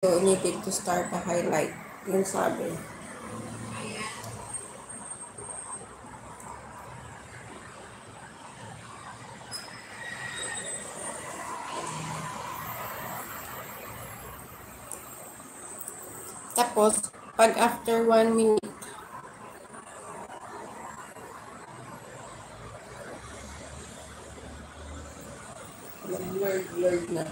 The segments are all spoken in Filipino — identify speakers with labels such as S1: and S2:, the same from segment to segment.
S1: You needed to start a highlight. Yung sabi. Tapos, pag after 1 minute, blurred na.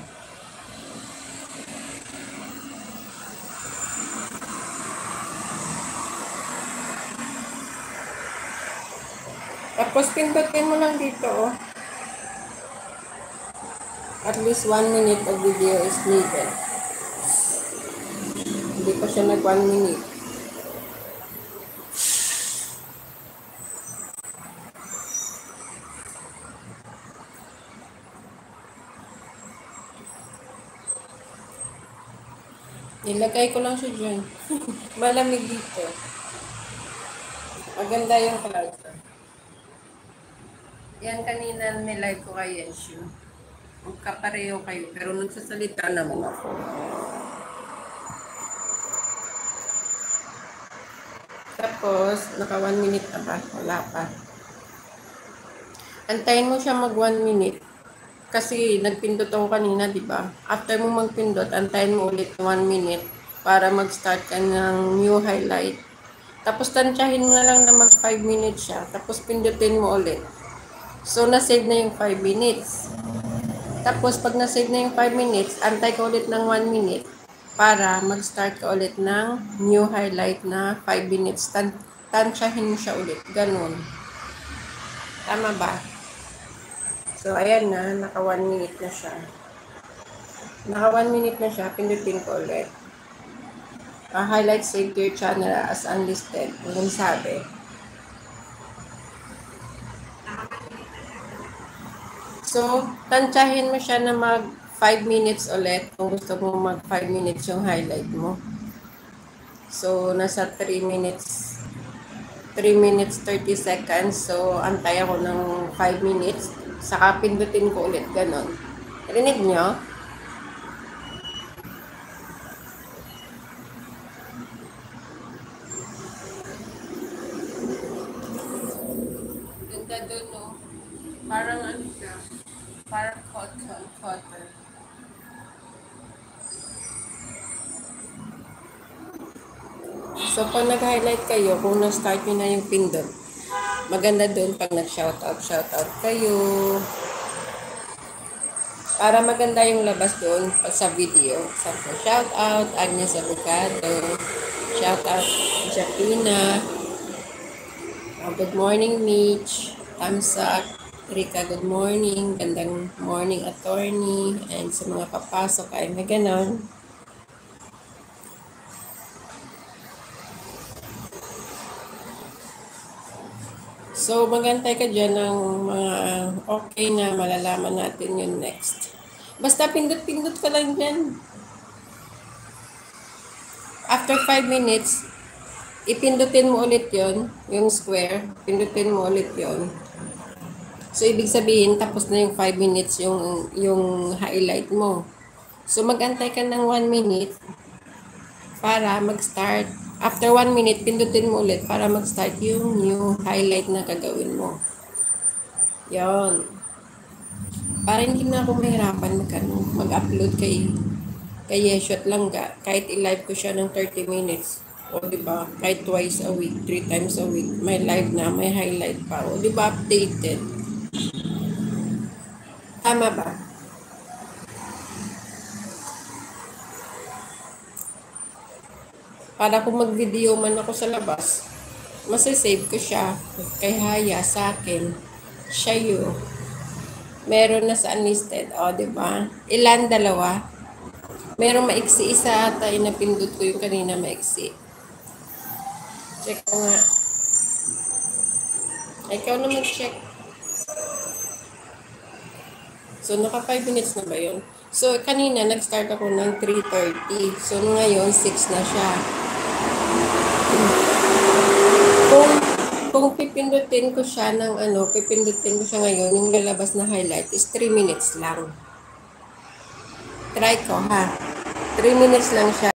S1: Tapos, pindutin mo lang dito, oh. At least 1 minute of video is needed. Hindi pa siya nag 1 minute. Nilagay ko lang siya dyan. Malamig dito. Maganda yung clouds. Yan kanina nilive ko kay Yenshu. Magkapareho kayo, pero nagsasalita naman ako. Tapos, naka 1 minute na ba? Wala pa. Antayin mo siya mag 1 minute. Kasi nagpindot ako kanina, di ba? After mo magpindot, antayin mo ulit 1 minute para mag-start ka ng new highlight. Tapos tansyahin mo na lang na mag 5 minutes siya. Tapos pindutin mo ulit. So, na-save na yung 5 minutes. Tapos, pag na-save na yung 5 minutes, antay ka ulit ng 1 minute para mag-start ka ulit ng new highlight na 5 minutes. Tansyahin mo siya ulit. Ganun. Tama ba? So, ayan na. Naka 1 minute na siya. Naka 1 minute na siya. Pindutin ko ulit. Highlight save to your channel as unlisted. Yung sabi. So, tansyahin mo siya na mag 5 minutes ulit kung gusto mo mag 5 minutes yung highlight mo. So, nasa 3 minutes 30 seconds. So, antay ako ng 5 minutes. Saka pindutin ko ulit. Ganon. Rinig nyo? Ganda doon, no? Parang ano siya? Parang cotton. So, pag nag-highlight kayo, kung na-start nyo na yung pindot, maganda doon pag shoutout kayo. Para maganda yung labas doon pag sa video. Sample shoutout, Agnes Avocado, shoutout Japina, good morning Mitch, Tamsak, Rika, good morning, gandang morning attorney, and sa mga papasok ay may ganon. So, magantay ka dyan ng mga okay na malalaman natin yung next. Basta pindot-pindot ka lang dyan. After 5 minutes, ipindutin mo ulit yon, yung square. Pindutin mo ulit yon. So, ibig sabihin, tapos na yung 5 minutes yung highlight mo. So, magantay ka ng 1 minute para mag-start. After 1 minute, pindutin mo ulit para mag-start yung new highlight na gagawin mo. Yon. Para hindi na ako mahirapan mag-upload kay Yeshot lang kahit i-live ko siya ng 30 minutes. O diba, kahit twice a week, 3 times a week, may live na, may highlight pa. O diba, updated. Tama ba? Para kung mag-video man ako sa labas, masasave ko siya kay Haya sa akin. Siya yun. Meron na sa unlisted. O, diba? Ilan? Dalawa? Merong maiksi isa ata. Inapindot ko yung kanina maiksi. Check ko nga. Ikaw na mag-check. So, naka 5 minutes na ba yun? So, kanina, nag-start ako ng 3:30. So, ngayon, 6 na siya. Kung pipindutin ko siya pipindutin ko siya ngayon, yung lalabas na highlight is 3 minutes lang. Try ko, ha? 3 minutes lang siya.